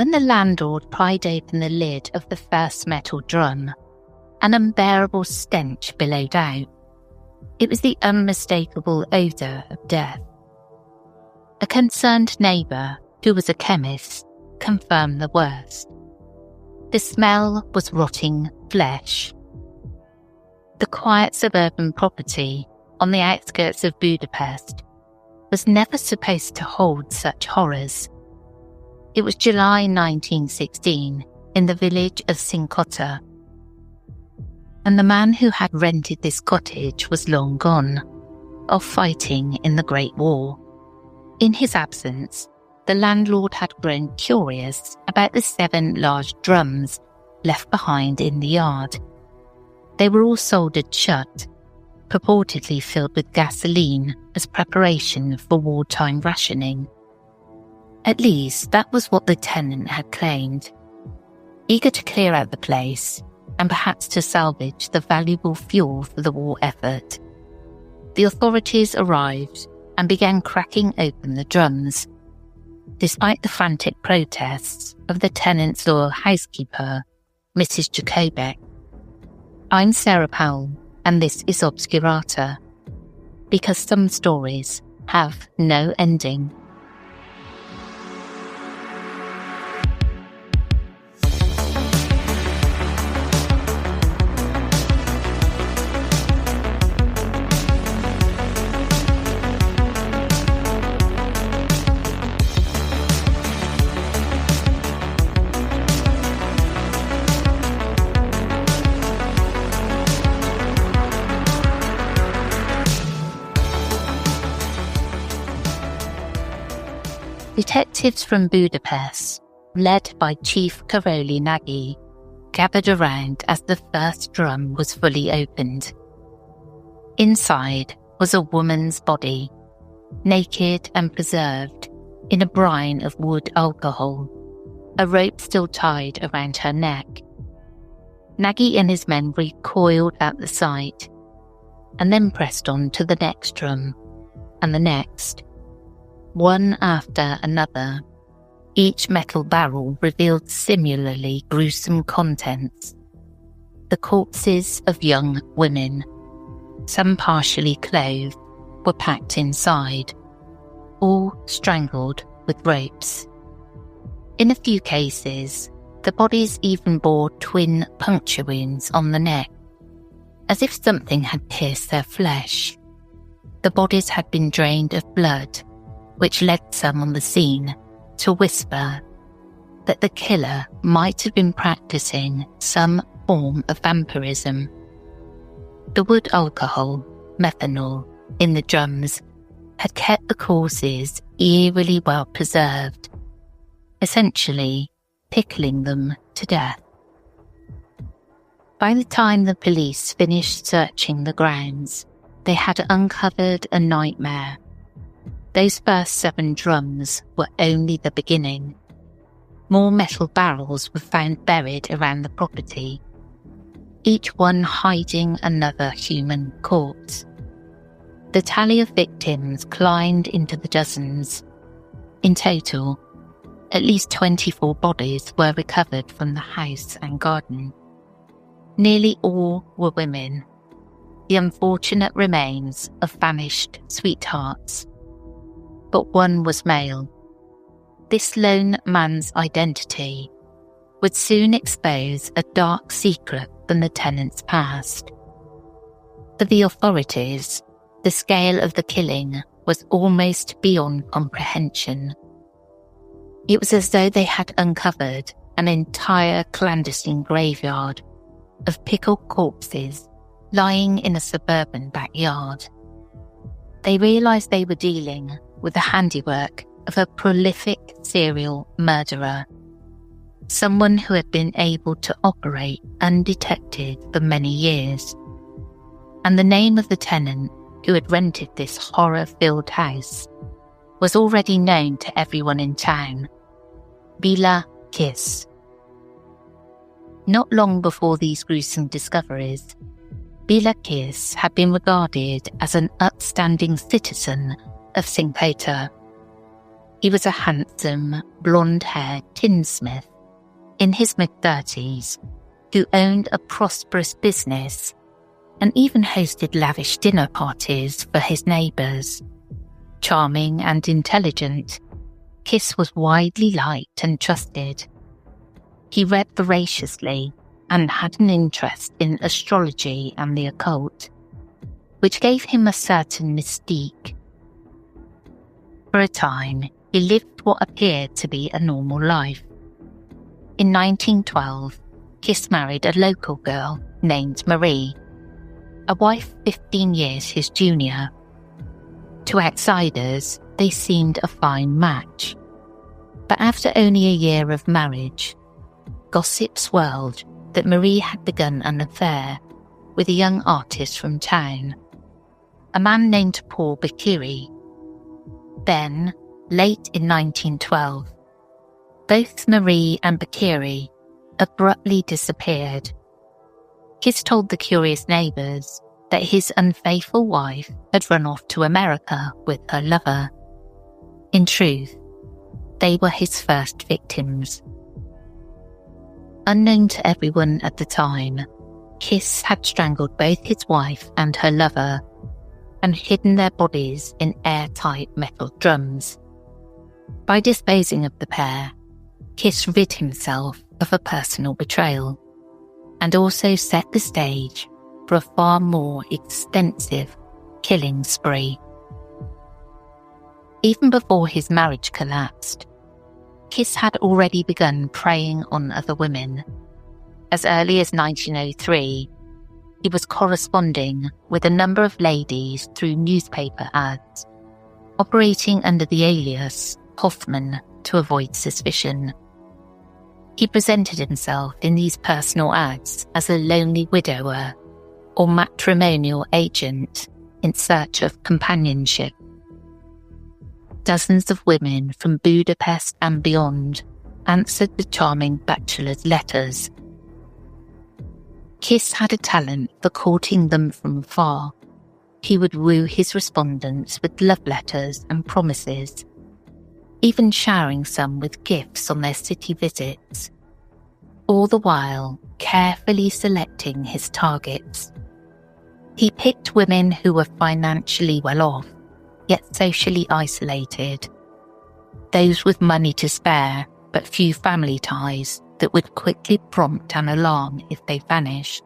When the landlord pried open the lid of the first metal drum, an unbearable stench billowed out. It was the unmistakable odour of death. A concerned neighbour, who was a chemist, confirmed the worst. The smell was rotting flesh. The quiet suburban property on the outskirts of Budapest was never supposed to hold such horrors. It was July 1916 in the village of Cinkota, and the man who had rented this cottage was long gone, off fighting in the Great War. In his absence, the landlord had grown curious about the 7 large drums left behind in the yard. They were all soldered shut, purportedly filled with gasoline as preparation for wartime rationing. At least that was what the tenant had claimed. Eager to clear out the place, and perhaps to salvage the valuable fuel for the war effort, the authorities arrived and began cracking open the drums. Despite the frantic protests of the tenant's loyal housekeeper, Mrs. Jacobek. I'm Sarah Powell, and this is Obscurata, because some stories have no ending. Detectives from Budapest, led by Chief Karoli Nagy, gathered around as the first drum was fully opened. Inside was a woman's body, naked and preserved in a brine of wood alcohol, a rope still tied around her neck. Nagy and his men recoiled at the sight, and then pressed on to the next drum, and the next. One after another, each metal barrel revealed similarly gruesome contents. The corpses of young women, some partially clothed, were packed inside, all strangled with ropes. In a few cases, the bodies even bore twin puncture wounds on the neck, as if something had pierced their flesh. The bodies had been drained of blood, which led some on the scene to whisper that the killer might have been practicing some form of vampirism. The wood alcohol, methanol, in the drums had kept the corpses eerily well preserved, essentially pickling them to death. By the time the police finished searching the grounds, they had uncovered a nightmare. Those first 7 drums were only the beginning. More metal barrels were found buried around the property, each one hiding another human corpse. The tally of victims climbed into the dozens. In total, at least 24 bodies were recovered from the house and garden. Nearly all were women, the unfortunate remains of vanished sweethearts. But one was male. This lone man's identity would soon expose a dark secret from the tenant's past. For the authorities, the scale of the killing was almost beyond comprehension. It was as though they had uncovered an entire clandestine graveyard of pickled corpses lying in a suburban backyard. They realised they were dealing with the handiwork of a prolific serial murderer, someone who had been able to operate undetected for many years. And the name of the tenant who had rented this horror-filled house was already known to everyone in town: Béla Kiss. Not long before these gruesome discoveries, Béla Kiss had been regarded as an upstanding citizen of Cinkota. He was a handsome, blonde-haired tinsmith in his mid-30s who owned a prosperous business and even hosted lavish dinner parties for his neighbours. Charming and intelligent, Kiss was widely liked and trusted. He read voraciously and had an interest in astrology and the occult, which gave him a certain mystique. For a time, he lived what appeared to be a normal life. In 1912, Kiss married a local girl named Marie, a wife 15 years his junior. To outsiders, they seemed a fine match. But after only a year of marriage, gossip swirled that Marie had begun an affair with a young artist from town, a man named Paul Bakiri. Then, late in 1912, both Marie and Bakiri abruptly disappeared. Kiss told the curious neighbours that his unfaithful wife had run off to America with her lover. In truth, they were his first victims. Unknown to everyone at the time, Kiss had strangled both his wife and her lover and hidden their bodies in airtight metal drums. By disposing of the pair, Kiss rid himself of a personal betrayal and also set the stage for a far more extensive killing spree. Even before his marriage collapsed, Kiss had already begun preying on other women. As early as 1903, he was corresponding with a number of ladies through newspaper ads, operating under the alias Hoffman to avoid suspicion. He presented himself in these personal ads as a lonely widower or matrimonial agent in search of companionship. Dozens of women from Budapest and beyond answered the charming bachelor's letters. Kiss had a talent for courting them from afar. He would woo his respondents with love letters and promises, even showering some with gifts on their city visits, all the while carefully selecting his targets. He picked women who were financially well off, yet socially isolated, those with money to spare but few family ties that would quickly prompt an alarm if they vanished.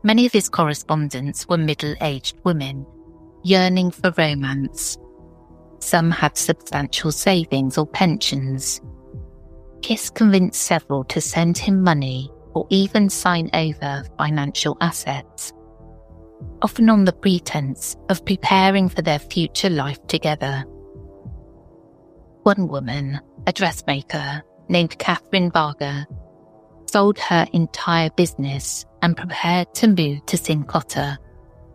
Many of his correspondents were middle-aged women, yearning for romance. Some had substantial savings or pensions. Kiss convinced several to send him money or even sign over financial assets, often on the pretense of preparing for their future life together. One woman, a dressmaker named Catherine Varga, sold her entire business and prepared to move to Cinkota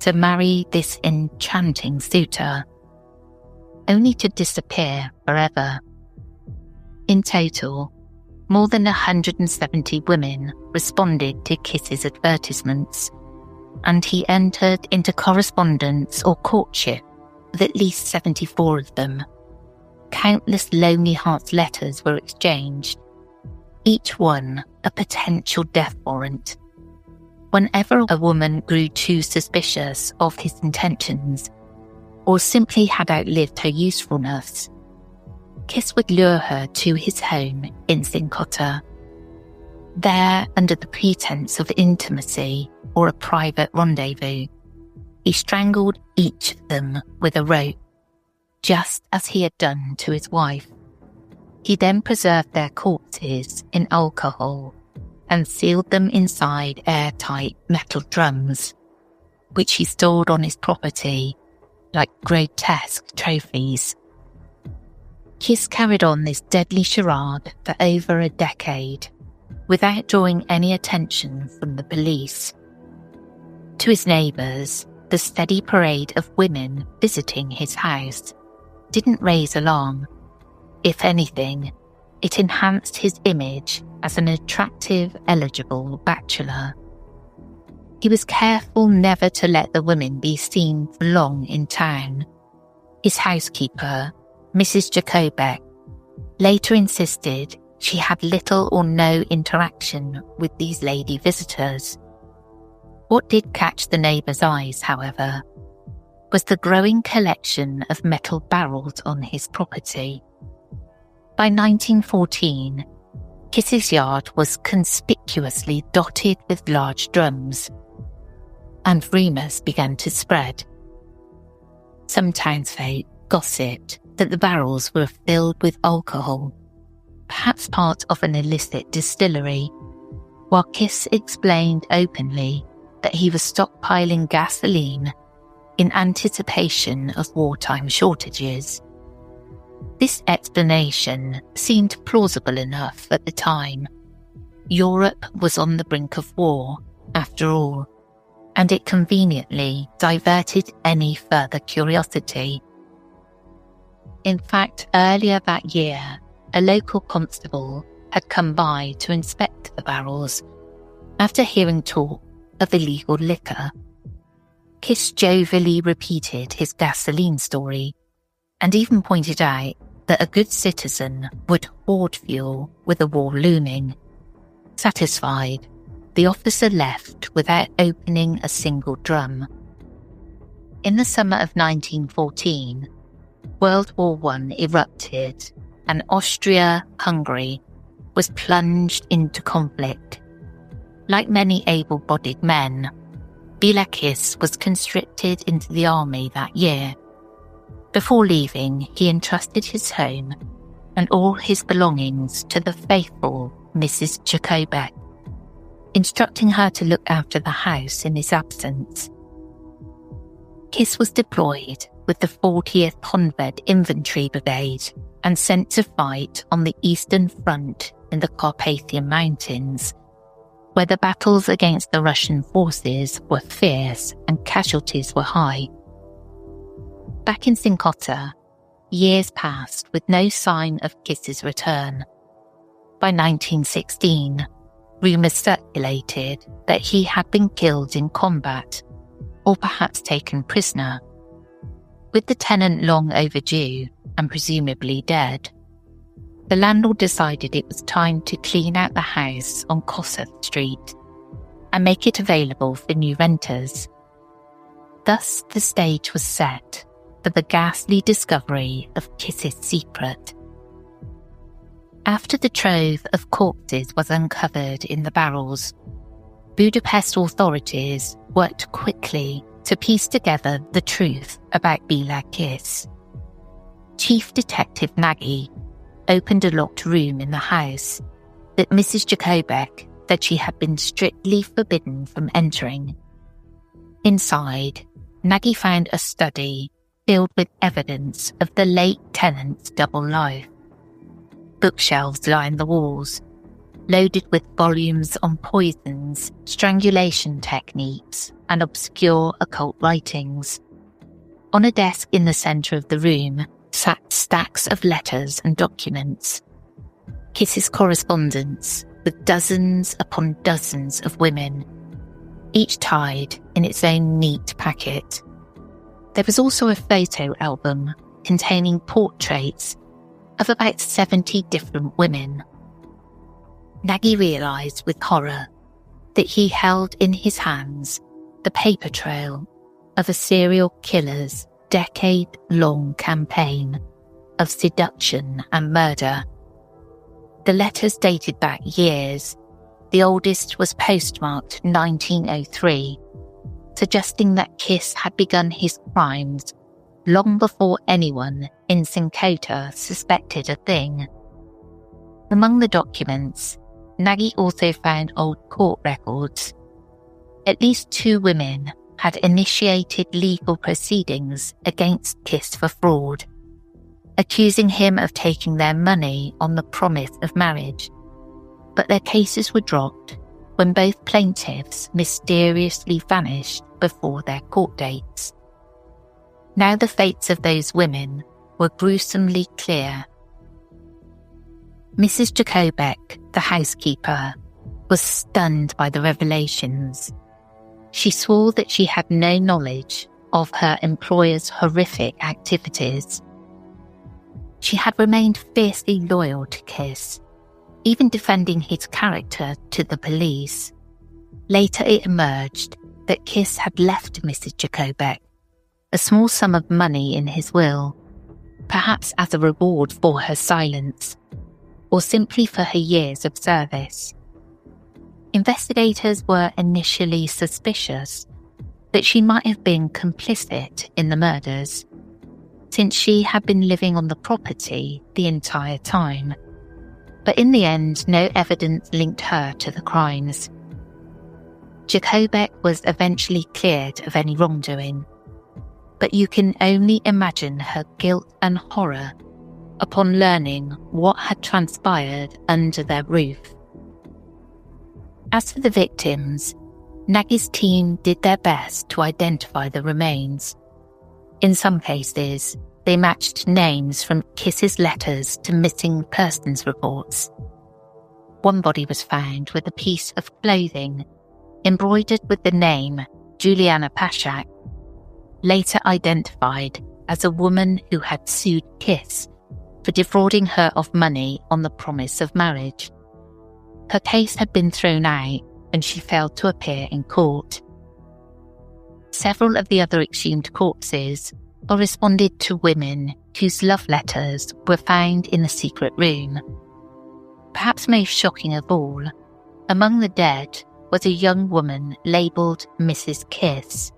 to marry this enchanting suitor, only to disappear forever. In total, more than 170 women responded to Kiss's advertisements, and he entered into correspondence or courtship with at least 74 of them. Countless Lonely Hearts letters were exchanged, each one a potential death warrant. Whenever a woman grew too suspicious of his intentions, or simply had outlived her usefulness, Kiss would lure her to his home in Cinkota. There, under the pretense of intimacy or a private rendezvous, he strangled each of them with a rope, just as he had done to his wife. He then preserved their corpses in alcohol and sealed them inside airtight metal drums, which he stored on his property like grotesque trophies. Kiss carried on this deadly charade for over a decade, without drawing any attention from the police. To his neighbours, the steady parade of women visiting his house didn't raise alarm. If anything, it enhanced his image as an attractive, eligible bachelor. He was careful never to let the women be seen for long in town. His housekeeper, Mrs. Jacobek, later insisted she had little or no interaction with these lady visitors. What did catch the neighbours' eyes, however, was the growing collection of metal barrels on his property. By 1914, Kiss's yard was conspicuously dotted with large drums, and rumours began to spread. Some townsfolk gossiped that the barrels were filled with alcohol, perhaps part of an illicit distillery, while Kiss explained openly that he was stockpiling gasoline in anticipation of wartime shortages. This explanation seemed plausible enough at the time. Europe was on the brink of war, after all, and it conveniently diverted any further curiosity. In fact, earlier that year, a local constable had come by to inspect the barrels after hearing talk of illegal liquor. Kiss jovially repeated his gasoline story and even pointed out that a good citizen would hoard fuel with a war looming. Satisfied, the officer left without opening a single drum. In the summer of 1914, World War I erupted and Austria-Hungary was plunged into conflict. Like many able-bodied men, Béla Kiss was conscripted into the army that year. Before leaving, he entrusted his home and all his belongings to the faithful Mrs. Jacobek, instructing her to look after the house in his absence. Kiss was deployed with the 40th Honved Infantry Brigade and sent to fight on the Eastern Front in the Carpathian Mountains, where the battles against the Russian forces were fierce and casualties were high. Back in Cinkota, years passed with no sign of Kiss's return. By 1916, rumours circulated that he had been killed in combat, or perhaps taken prisoner. With the tenant long overdue and presumably dead, the landlord decided it was time to clean out the house on Kossuth Street and make it available for new renters. Thus, the stage was set for the ghastly discovery of Kiss's secret. After the trove of corpses was uncovered in the barrels, Budapest authorities worked quickly to piece together the truth about Béla Kiss. Chief Detective Nagy opened a locked room in the house that Mrs. Jacobek said she had been strictly forbidden from entering. Inside, Nagy found a study filled with evidence of the late tenant's double life. Bookshelves lined the walls, loaded with volumes on poisons, strangulation techniques, and obscure occult writings. On a desk in the centre of the room sat stacks of letters and documents. Kiss's correspondence with dozens upon dozens of women, each tied in its own neat packet. There was also a photo album containing portraits of about 70 different women. Nagy realised with horror that he held in his hands the paper trail of a serial killer's decade-long campaign of seduction and murder. The letters dated back years. The oldest was postmarked 1903, suggesting that Kiss had begun his crimes long before anyone in Cinkota suspected a thing. Among the documents, Nagy also found old court records. At least 2 women had initiated legal proceedings against Kiss for fraud, accusing him of taking their money on the promise of marriage, but their cases were dropped when both plaintiffs mysteriously vanished before their court dates. Now the fates of those women were gruesomely clear. Mrs. Jacobek, the housekeeper, was stunned by the revelations. She swore that she had no knowledge of her employer's horrific activities. She had remained fiercely loyal to Kiss, even defending his character to the police. Later it emerged that Kiss had left Mrs. Cinkota a small sum of money in his will, perhaps as a reward for her silence, or simply for her years of service. Investigators were initially suspicious that she might have been complicit in the murders, since she had been living on the property the entire time. But in the end, no evidence linked her to the crimes. Cinkota was eventually cleared of any wrongdoing, but you can only imagine her guilt and horror upon learning what had transpired under their roof. As for the victims, Nagy's team did their best to identify the remains. In some cases, they matched names from Kiss's letters to missing persons reports. One body was found with a piece of clothing embroidered with the name Juliana Pashak, later identified as a woman who had sued Kiss for defrauding her of money on the promise of marriage. Her case had been thrown out and she failed to appear in court. Several of the other exhumed corpses corresponded to women whose love letters were found in the secret room. Perhaps most shocking of all, among the dead was a young woman labelled Mrs. Kiss.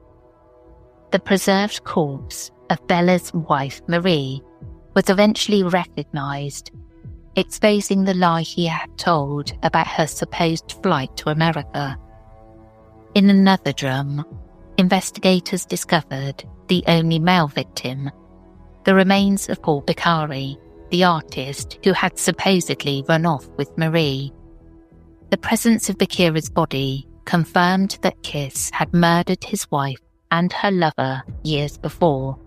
The preserved corpse of Bella's wife Marie was eventually recognised, exposing the lie he had told about her supposed flight to America. In another drum, investigators discovered the only male victim, the remains of Paul Beccari, the artist who had supposedly run off with Marie. The presence of Beccari's body confirmed that Kiss had murdered his wife and her lover years before.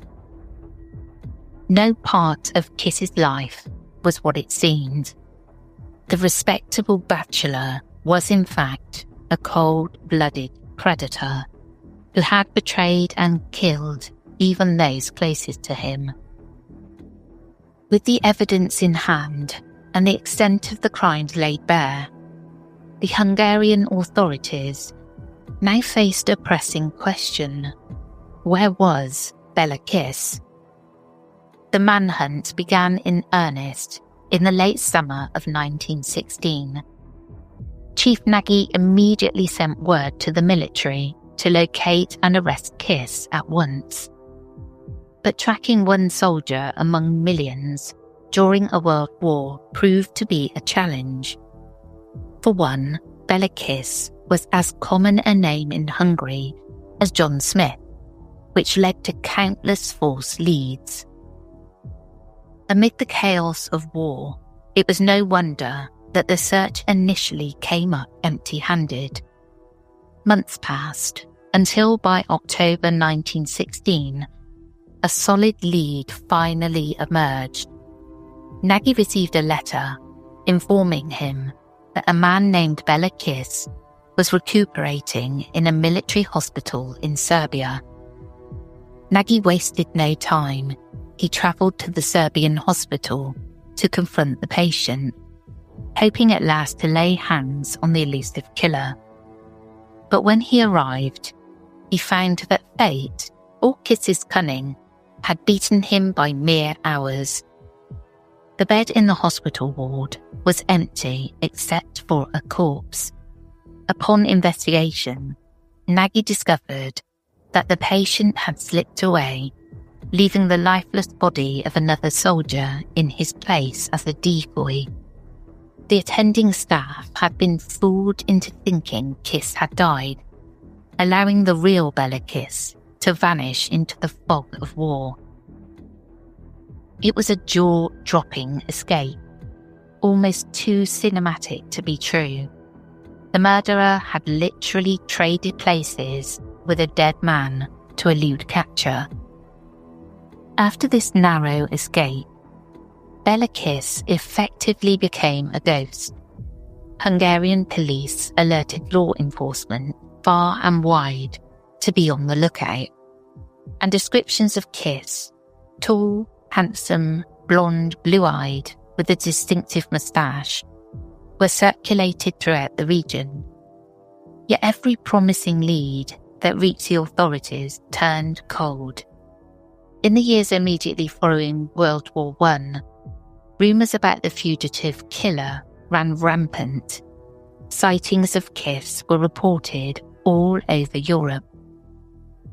No part of Kiss's life was what it seemed. The respectable bachelor was in fact a cold-blooded predator who had betrayed and killed even those closest to him. With the evidence in hand and the extent of the crimes laid bare, the Hungarian authorities now faced a pressing question. Where was Bella Kiss? The manhunt began in earnest in the late summer of 1916. Chief Nagy immediately sent word to the military to locate and arrest Kiss at once. But tracking one soldier among millions during a world war proved to be a challenge. For one, Bella Kiss was as common a name in Hungary as John Smith, which led to countless false leads. Amid the chaos of war, it was no wonder that the search initially came up empty-handed. Months passed until by October 1916, a solid lead finally emerged. Nagy received a letter informing him that a man named Bella Kiss was recuperating in a military hospital in Serbia. Nagy wasted no time. He travelled to the Serbian hospital to confront the patient, hoping at last to lay hands on the elusive killer. But when he arrived, he found that fate, or Kiss's cunning, had beaten him by mere hours. The bed in the hospital ward was empty except for a corpse. Upon investigation, Nagy discovered that the patient had slipped away, leaving the lifeless body of another soldier in his place as a decoy. The attending staff had been fooled into thinking Kiss had died, allowing the real Bella Kiss to vanish into the fog of war. It was a jaw-dropping escape, almost too cinematic to be true. The murderer had literally traded places with a dead man to elude capture. After this narrow escape, Bella Kiss effectively became a ghost. Hungarian police alerted law enforcement far and wide to be on the lookout, and descriptions of Kiss, tall, handsome, blonde, blue-eyed, with a distinctive moustache, were circulated throughout the region. Yet every promising lead that reached the authorities turned cold. In the years immediately following World War I, rumours about the fugitive killer ran rampant. Sightings of Kiss were reported all over Europe.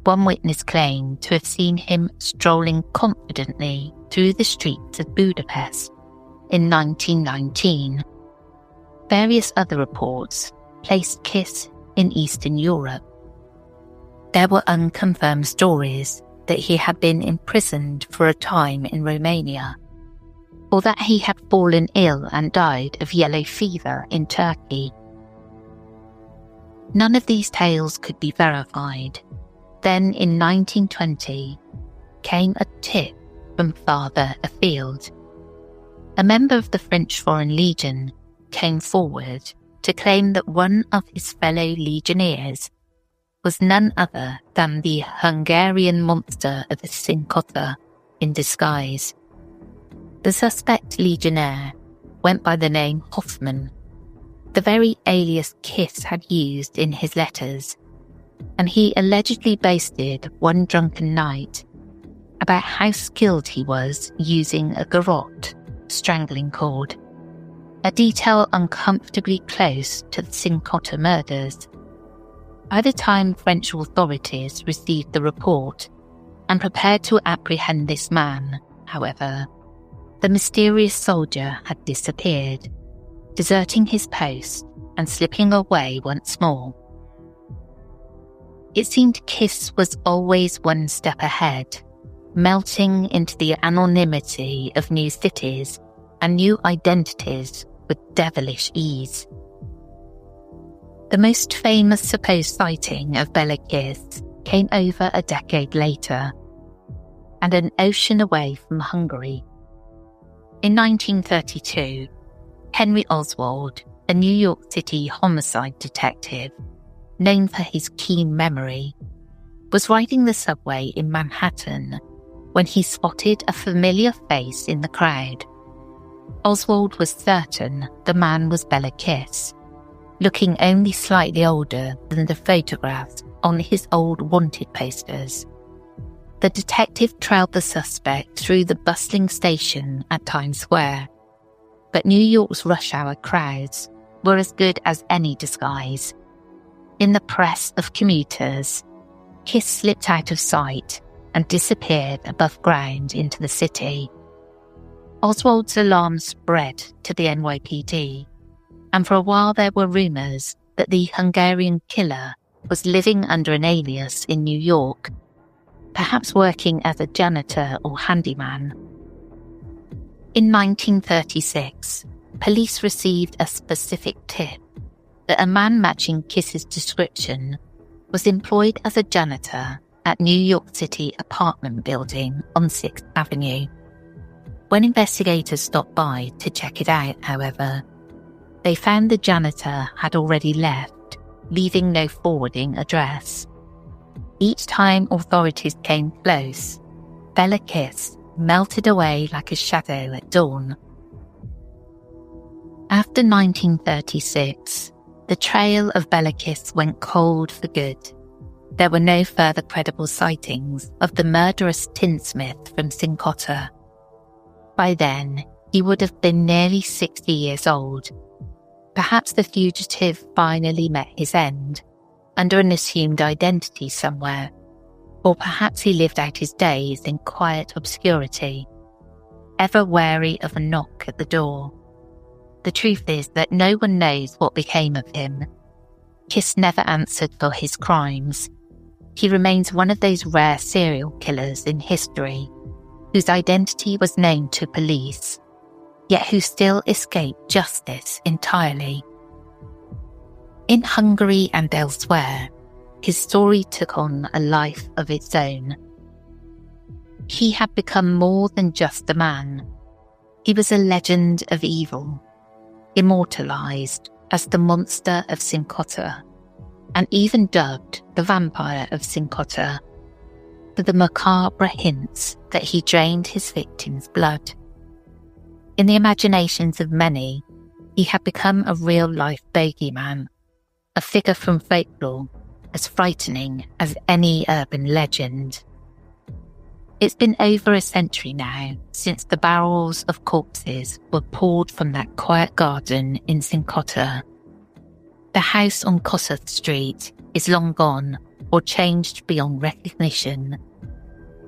One witness claimed to have seen him strolling confidently through the streets of Budapest in 1919. Various other reports placed Kiss in Eastern Europe. There were unconfirmed stories that he had been imprisoned for a time in Romania, or that he had fallen ill and died of yellow fever in Turkey. None of these tales could be verified. Then in 1920 came a tip from farther afield. A member of the French Foreign Legion came forward to claim that one of his fellow legionnaires was none other than the Hungarian monster of the Cinkota in disguise. The suspect legionnaire went by the name Hoffman, the very alias Kiss had used in his letters, and he allegedly boasted one drunken night about how skilled he was using a garrote strangling cord, a detail uncomfortably close to the Cinkota murders. By the time French authorities received the report and prepared to apprehend this man, however, the mysterious soldier had disappeared, deserting his post and slipping away once more. It seemed Kiss was always one step ahead, melting into the anonymity of new cities and new identities with devilish ease. The most famous supposed sighting of Bela Kiss came over a decade later, and an ocean away from Hungary. In 1932, Henry Oswald, a New York City homicide detective known for his keen memory, was riding the subway in Manhattan when he spotted a familiar face in the crowd. Oswald was certain the man was Bela Kiss, looking only slightly older than the photographs on his old wanted posters. The detective trailed the suspect through the bustling station at Times Square, but New York's rush hour crowds were as good as any disguise. In the press of commuters, Kiss slipped out of sight and disappeared above ground into the city. Oswald's alarm spread to the NYPD, and for a while there were rumours that the Hungarian killer was living under an alias in New York, perhaps working as a janitor or handyman. In 1936, police received a specific tip that a man matching Kiss's description was employed as a janitor at New York City apartment building on 6th Avenue. When investigators stopped by to check it out, however, they found the janitor had already left, leaving no forwarding address. Each time authorities came close, Bela Kiss melted away like a shadow at dawn. After 1936, the trail of Bela Kiss went cold for good. There were no further credible sightings of the murderous tinsmith from Cinkota. By then, he would have been nearly 60 years old. Perhaps the fugitive finally met his end, under an assumed identity somewhere, or perhaps he lived out his days in quiet obscurity, ever wary of a knock at the door. The truth is that no one knows what became of him. Kiss never answered for his crimes. He remains one of those rare serial killers in history whose identity was known to police, yet who still escaped justice entirely. In Hungary and elsewhere, his story took on a life of its own. He had become more than just a man. He was a legend of evil, immortalized as the monster of Cinkota, and even dubbed the vampire of Cinkota, for the macabre hints that he drained his victims' blood. In the imaginations of many, he had become a real-life bogeyman, a figure from folklore, as frightening as any urban legend. It's been over a century now since the barrels of corpses were pulled from that quiet garden in Cinkota. The house on Kossuth Street is long gone or changed beyond recognition,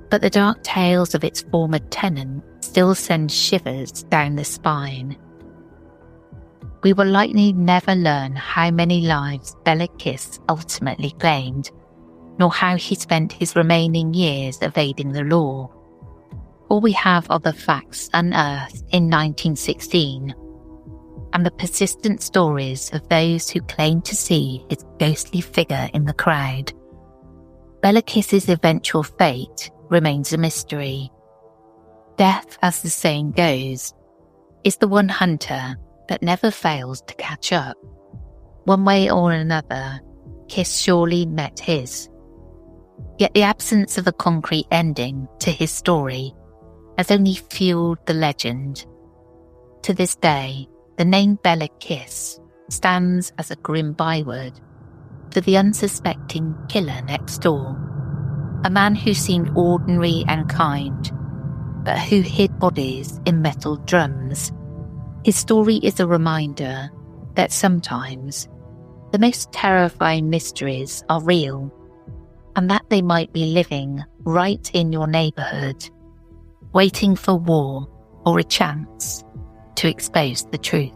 but the dark tales of its former tenant still send shivers down the spine. We will likely never learn how many lives Bela Kiss ultimately claimed, nor how he spent his remaining years evading the law. All we have are the facts unearthed in 1916, and the persistent stories of those who claim to see his ghostly figure in the crowd. Bela Kiss's eventual fate remains a mystery. Death, as the saying goes, is the one hunter that never fails to catch up. One way or another, Kiss surely met his. Yet the absence of a concrete ending to his story has only fueled the legend. To this day, the name Bela Kiss stands as a grim byword for the unsuspecting killer next door, a man who seemed ordinary and kind, but who hid bodies in metal drums. His story is a reminder that sometimes the most terrifying mysteries are real, and that they might be living right in your neighbourhood, waiting for war or a chance to expose the truth.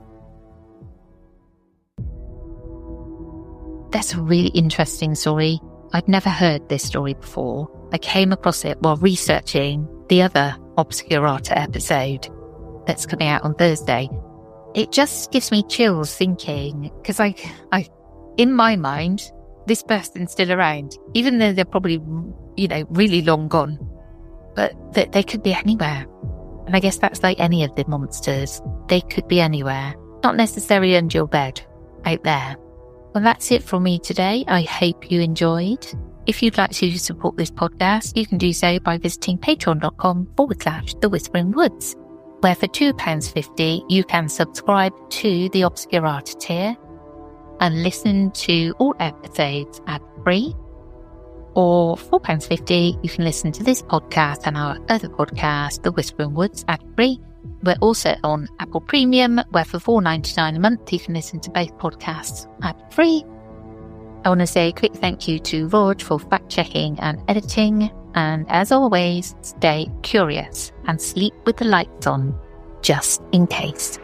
That's a really interesting story. I'd never heard this story before. I came across it while researching the other Obscurata episode that's coming out on Thursday. It just gives me chills thinking, because I in my mind, this person's still around, even though they're probably, really long gone. But they could be anywhere. And I guess that's like any of the monsters. They could be anywhere, not necessarily under your bed, out there. Well, that's it from me today. I hope you enjoyed. If you'd like to support this podcast, you can do so by visiting patreon.com/The Whispering Woods, where for £2.50 you can subscribe to the Obscurata tier and listen to all episodes ad-free. Or £4.50 you can listen to this podcast and our other podcast, The Whispering Woods, ad-free. We're also on Apple Premium, where for $4.99 a month you can listen to both podcasts ad-free. I want to say a quick thank you to Rod for fact-checking and editing. And as always, stay curious and sleep with the lights on, just in case.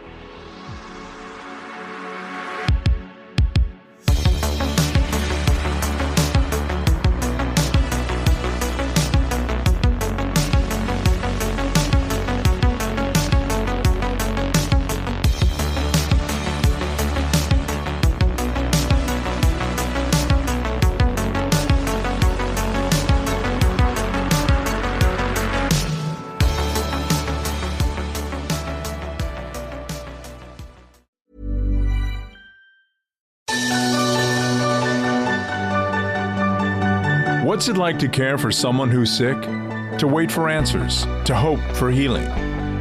What's it like to care for someone who's sick? To wait for answers, to hope for healing.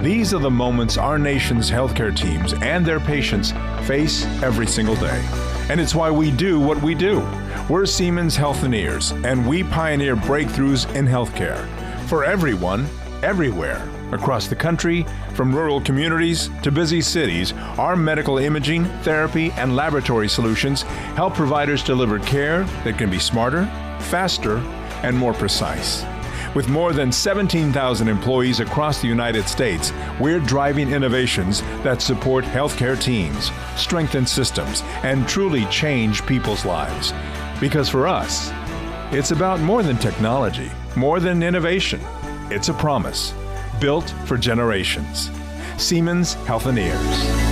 These are the moments our nation's healthcare teams and their patients face every single day. And it's why we do what we do. We're Siemens Healthineers, and we pioneer breakthroughs in healthcare for everyone, everywhere. Across the country, from rural communities to busy cities, our medical imaging, therapy, and laboratory solutions help providers deliver care that can be smarter, faster, and more precise. With more than 17,000 employees across the United States, we're driving innovations that support healthcare teams, strengthen systems, and truly change people's lives. Because for us, it's about more than technology, more than innovation. It's a promise, built for generations. Siemens Healthineers.